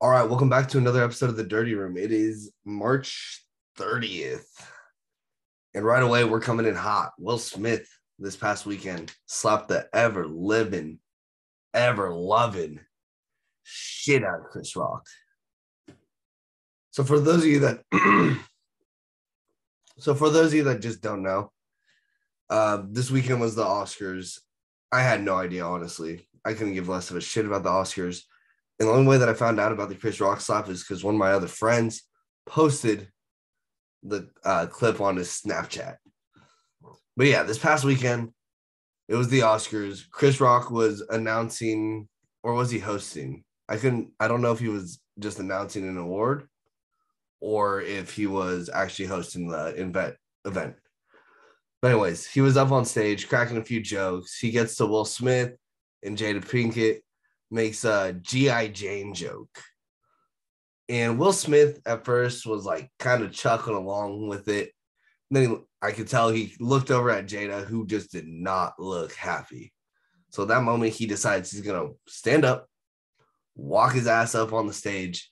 All right, welcome back to another episode of The Dirty Room. It is March 30th. And right away, we're coming in hot. Will Smith this past weekend slapped the ever-living, ever-loving shit out of Chris Rock. So for those of you that just don't know, this weekend was the Oscars. I had no idea, honestly. I couldn't give less of a shit about the Oscars. And the only way that I found out about the Chris Rock slap is because one of my other friends posted the clip on his Snapchat. But yeah, this past weekend, it was the Oscars. Chris Rock was announcing, or was he hosting? I don't know if he was just announcing an award or if he was actually hosting the event. But anyways, he was up on stage cracking a few jokes. He gets to Will Smith and Jada Pinkett, makes a G.I. Jane joke. And Will Smith at first was like kind of chuckling along with it. And then I could tell he looked over at Jada, who just did not look happy. So at that moment, he decides he's going to stand up, walk his ass up on the stage,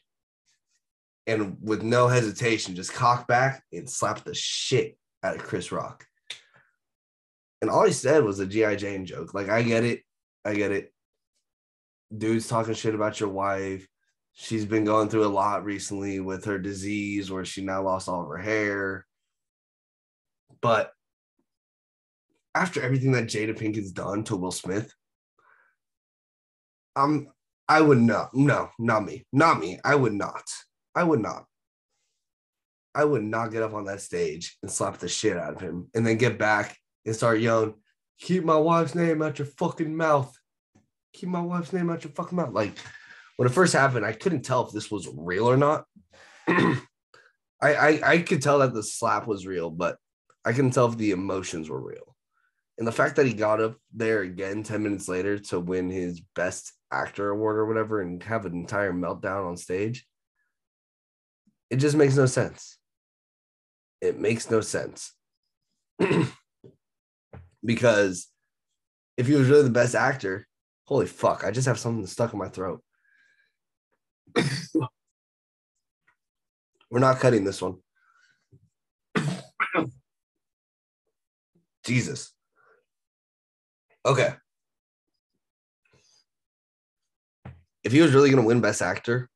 and with no hesitation, just cock back and slap the shit out of Chris Rock. And all he said was a G.I. Jane joke. Like, I get it. Dude's talking shit about your wife. She's been going through a lot recently with her disease where she now lost all of her hair. But after everything that Jada Pinkett's done to Will Smith, I would not. No, not me. I would not get up on that stage and slap the shit out of him and then get back and start yelling, "Keep my wife's name out your fucking mouth. Keep my wife's name out your fucking mouth." Like, when it first happened, I couldn't tell if this was real or not. I could tell that the slap was real, but I couldn't tell if the emotions were real. And the fact that he got up there again 10 minutes later to win his Best Actor award or whatever and have an entire meltdown on stage, it just makes no sense. It makes no sense. Because if he was really the best actor, holy fuck, I just have something stuck in my throat. We're not cutting this one. Jesus. Okay. If he was really going to win Best Actor,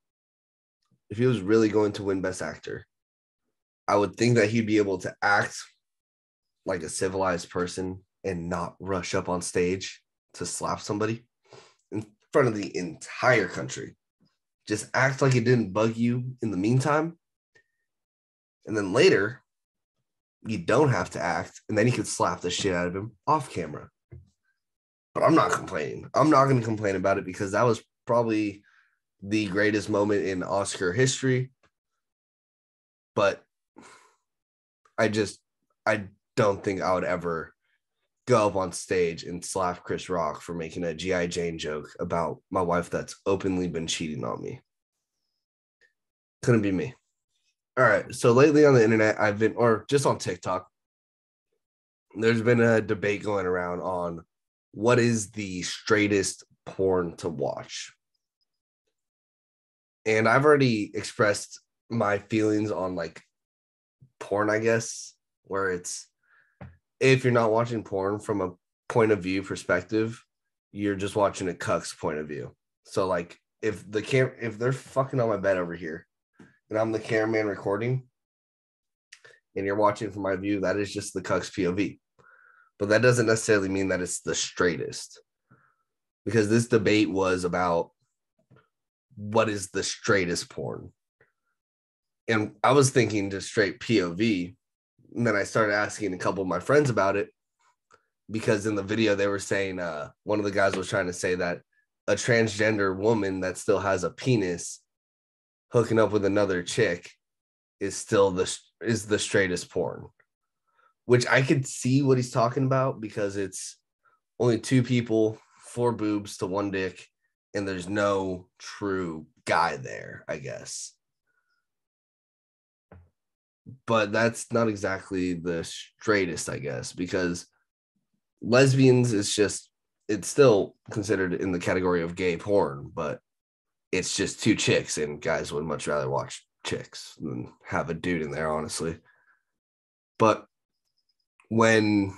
I would think that he'd be able to act like a civilized person and not rush up on stage to slap somebody in front of the entire country. Just act like it didn't bug you in the meantime. And then later, you don't have to act, and then you could slap the shit out of him off camera. But I'm not complaining. I'm not going to complain about it because that was probably the greatest moment in Oscar history. But I don't think I would ever go up on stage and slap Chris Rock for making a G.I. Jane joke about my wife that's openly been cheating on me. Couldn't be me. All right. So lately on the internet, or just on TikTok, there's been a debate going around on what is the straightest porn to watch. And I've already expressed my feelings on like porn, I guess, where it's, if you're not watching porn from a point of view perspective, you're just watching a cuck's point of view. So like if they're fucking on my bed over here and I'm the cameraman recording and you're watching from my view, that is just the cuck's POV. But that doesn't necessarily mean that it's the straightest, because this debate was about what is the straightest porn. And I was thinking just straight POV. And then I started asking a couple of my friends about it, because in the video they were saying, one of the guys was trying to say that a transgender woman that still has a penis hooking up with another chick is still the straightest porn, which I could see what he's talking about, because it's only two people, 4 boobs to 1 dick, and there's no true guy there, I guess. But that's not exactly the straightest, I guess, because lesbians it's still considered in the category of gay porn, but it's just two chicks, and guys would much rather watch chicks than have a dude in there, honestly. But when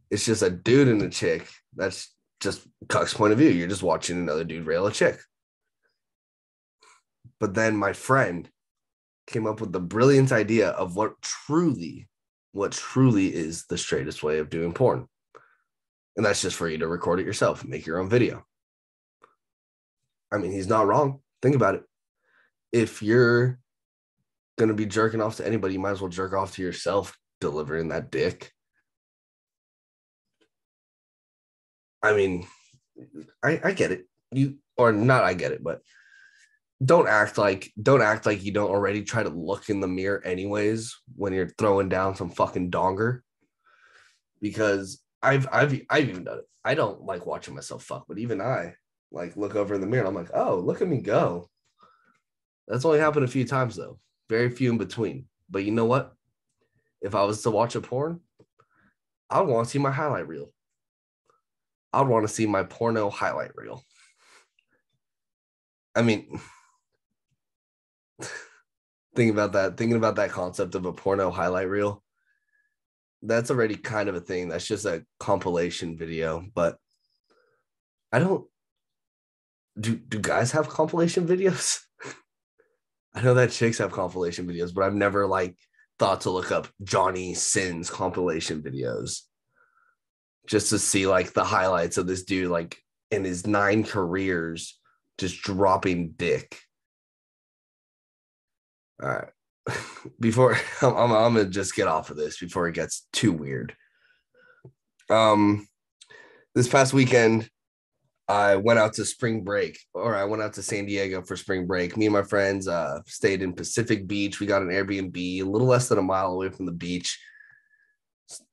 it's just a dude and a chick, that's just Cuck's point of view. You're just watching another dude rail a chick. But then my friend came up with the brilliant idea of what truly is the straightest way of doing porn. And that's just for you to record it yourself and make your own video. I mean, he's not wrong. Think about it. If you're going to be jerking off to anybody, you might as well jerk off to yourself delivering that dick. I mean, I get it. I get it, but don't act like you don't already try to look in the mirror anyways when you're throwing down some fucking donger. Because I've even done it. I don't like watching myself fuck, but even I like look over in the mirror and I'm like, oh, look at me go. That's only happened a few times though. Very few in between. But you know what? If I was to watch a porn, I would want to see my highlight reel. I would want to see my porno highlight reel. I mean, thinking about that concept of a porno highlight reel, that's already kind of a thing. That's just a compilation video. But I don't do guys have compilation videos? I know that chicks have compilation videos, but I've never like thought to look up Johnny Sins compilation videos just to see like the highlights of this dude like in his 9 careers just dropping dick. All right. Before I'm gonna just get off of this before it gets too weird. This past weekend I went out to spring break, or I went out to San Diego for spring break. Me and my friends stayed in Pacific Beach. We got an Airbnb a little less than a mile away from the beach.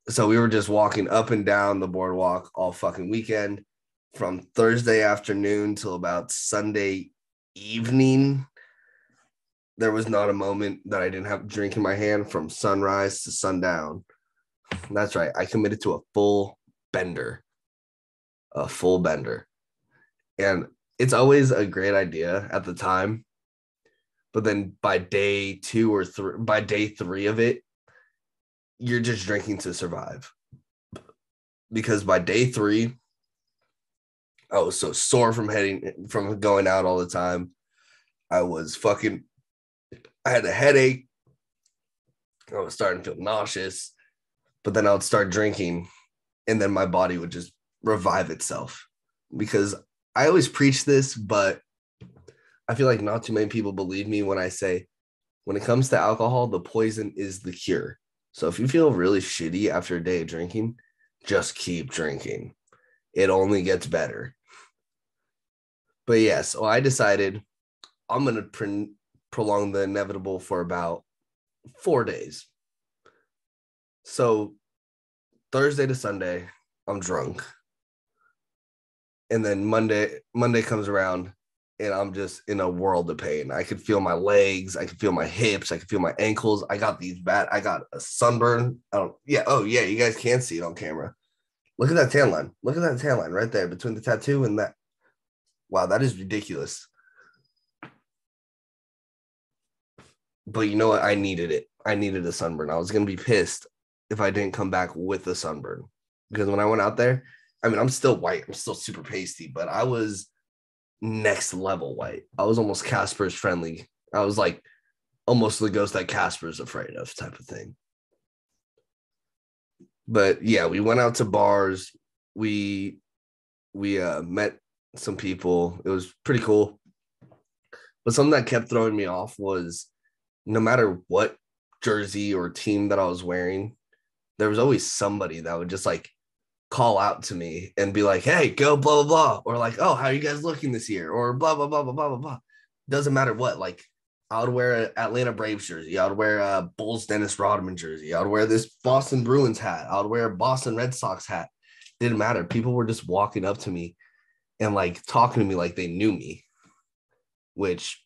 So we were just walking up and down the boardwalk all fucking weekend from Thursday afternoon till about Sunday evening. There was not a moment that I didn't have a drink in my hand from sunrise to sundown. That's right. I committed to a full bender. And it's always a great idea at the time. But then by day 3 of it, you're just drinking to survive. Because by day 3, I was so sore from going out all the time. I had a headache. I was starting to feel nauseous, but then I would start drinking and then my body would just revive itself. Because I always preach this, but I feel like not too many people believe me when I say, when it comes to alcohol, the poison is the cure. So if you feel really shitty after a day of drinking, just keep drinking. It only gets better. But yeah, so I decided I'm going to prolong the inevitable for about 4 days. So Thursday to Sunday, I'm drunk. And then Monday comes around and I'm just in a world of pain. I could feel my legs. I could feel my hips. I could feel my ankles. I got a sunburn. You guys can't see it on camera. Look at that tan line. Look at that tan line right there between the tattoo and that. Wow, that is ridiculous. But you know what? I needed it. I needed a sunburn. I was going to be pissed if I didn't come back with a sunburn. Because when I went out there, I mean, I'm still white. I'm still super pasty, but I was next level white. I was almost Casper's friendly. I was like almost the ghost that Casper's afraid of type of thing. But yeah, we went out to bars. We met some people. It was pretty cool. But something that kept throwing me off was no matter what jersey or team that I was wearing, there was always somebody that would just like call out to me and be like, hey, go blah, blah, blah. Or like, oh, how are you guys looking this year? Or blah, blah, blah, blah, blah, blah, blah. Doesn't matter what. Like, I would wear an Atlanta Braves jersey. I would wear a Bulls Dennis Rodman jersey. I would wear this Boston Bruins hat. I would wear a Boston Red Sox hat. Didn't matter. People were just walking up to me and like talking to me like they knew me, which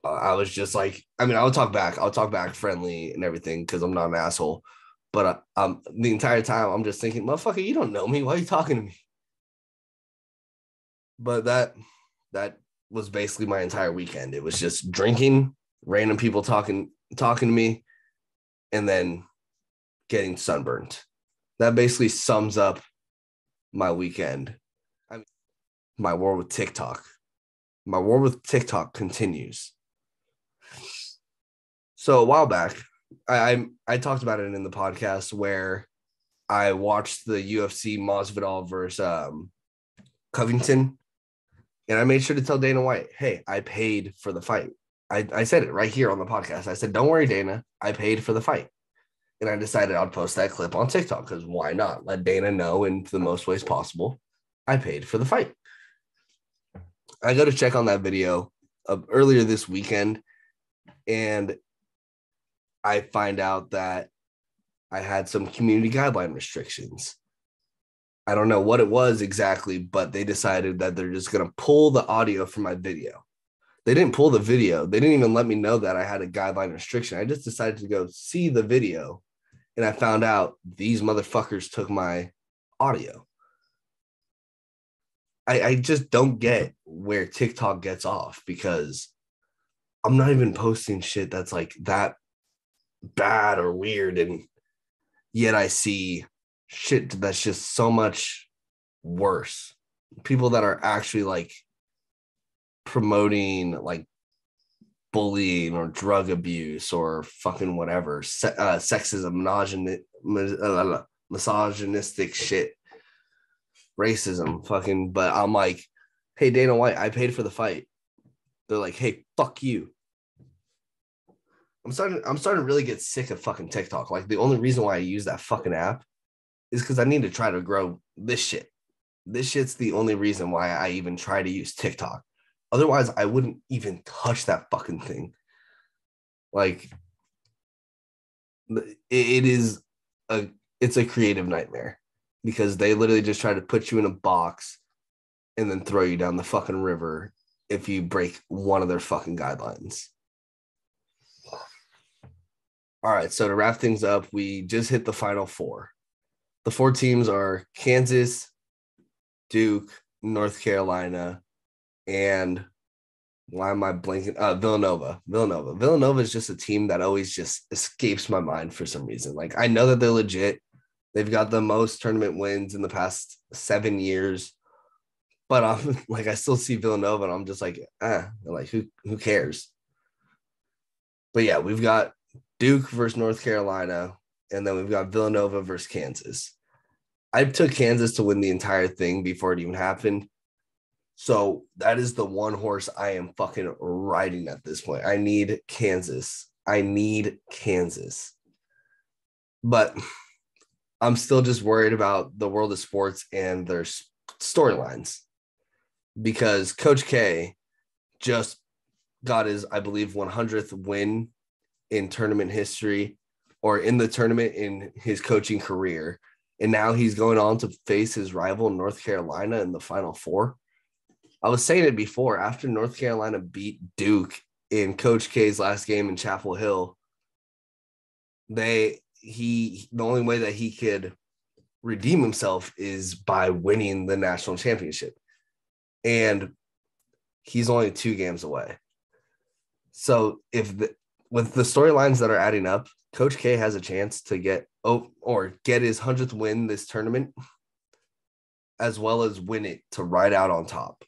I was just like, I mean, I'll talk back friendly and everything because I'm not an asshole. But the entire time I'm just thinking, motherfucker, you don't know me. Why are you talking to me? But that was basically my entire weekend. It was just drinking, random people talking to me, and then getting sunburned. That basically sums up my weekend. I mean, my war with TikTok. My war with TikTok continues. So a while back, I talked about it in the podcast where I watched the UFC Masvidal versus Covington, and I made sure to tell Dana White, hey, I paid for the fight. I said it right here on the podcast. I said, don't worry, Dana, I paid for the fight. And I decided I'd post that clip on TikTok because why not? Let Dana know in the most ways possible. I paid for the fight. I go to check on that video earlier this weekend, and I find out that I had some community guideline restrictions. I don't know what it was exactly, but they decided that they're just going to pull the audio from my video. They didn't pull the video. They didn't even let me know that I had a guideline restriction. I just decided to go see the video, and I found out these motherfuckers took my audio. I just don't get where TikTok gets off because I'm not even posting shit that's like that bad or weird, and yet I see shit that's just so much worse. People that are actually like promoting like bullying or drug abuse or fucking whatever, sexism, misogynistic shit, racism, fucking. But I'm like, hey, Dana White, I paid for the fight. They're like, hey, fuck you. I'm starting to really get sick of fucking TikTok. Like the only reason why I use that fucking app is because I need to try to grow this shit. This shit's the only reason why I even try to use TikTok. Otherwise, I wouldn't even touch that fucking thing. Like, it's a creative nightmare because they literally just try to put you in a box and then throw you down the fucking river if you break one of their fucking guidelines. All right, so to wrap things up, we just hit the final four. The four teams are Kansas, Duke, North Carolina, and why am I blanking? Villanova. Villanova is just a team that always just escapes my mind for some reason. Like, I know that they're legit. They've got the most tournament wins in the past 7 years. But I'm like, I still see Villanova, and I'm just like, like who cares? But yeah, we've got Duke versus North Carolina, and then we've got Villanova versus Kansas. I took Kansas to win the entire thing before it even happened. So that is the one horse I am fucking riding at this point. I need Kansas. But I'm still just worried about the world of sports and their storylines because Coach K just got his, I believe, 100th win in tournament history or in the tournament in his coaching career. And now he's going on to face his rival, North Carolina, in the Final Four. I was saying it before, after North Carolina beat Duke in Coach K's last game in Chapel Hill, the only way that he could redeem himself is by winning the national championship. And he's only 2 games away. So with the storylines that are adding up, Coach K has a chance to get his 100th win this tournament, as well as win it to ride out on top.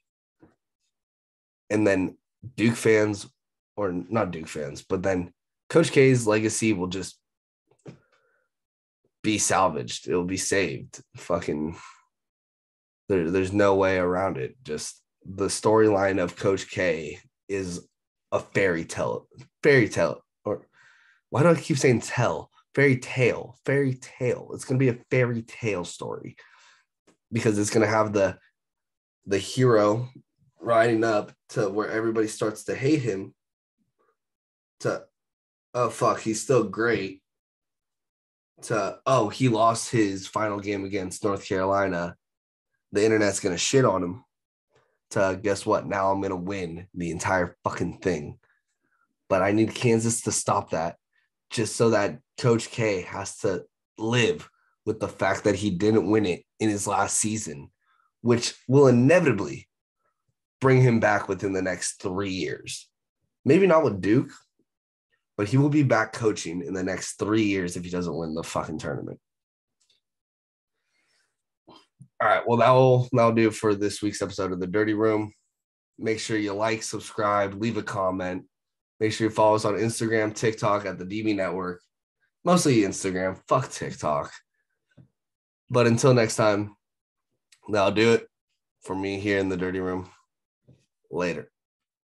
And then Duke fans, or not Duke fans, but then Coach K's legacy will just be salvaged. It'll be saved. Fucking, there's no way around it. Just the storyline of Coach K is a fairy tale. Or why do I keep saying tell? Fairy tale. It's going to be a fairy tale story because it's going to have the hero riding up to where everybody starts to hate him to, oh, fuck, he's still great, to, oh, he lost his final game against North Carolina. The internet's going to shit on him, to, guess what? Now I'm going to win the entire fucking thing. But I need Kansas to stop that just so that Coach K has to live with the fact that he didn't win it in his last season, which will inevitably bring him back within the next 3 years. Maybe not with Duke, but he will be back coaching in the next 3 years if he doesn't win the fucking tournament. All right, well, that'll do it for this week's episode of The Dirty Room. Make sure you like, subscribe, leave a comment. Make sure you follow us on Instagram, TikTok at the DB Network. Mostly Instagram. Fuck TikTok. But until next time, that'll do it for me here in The Dirty Room. Later.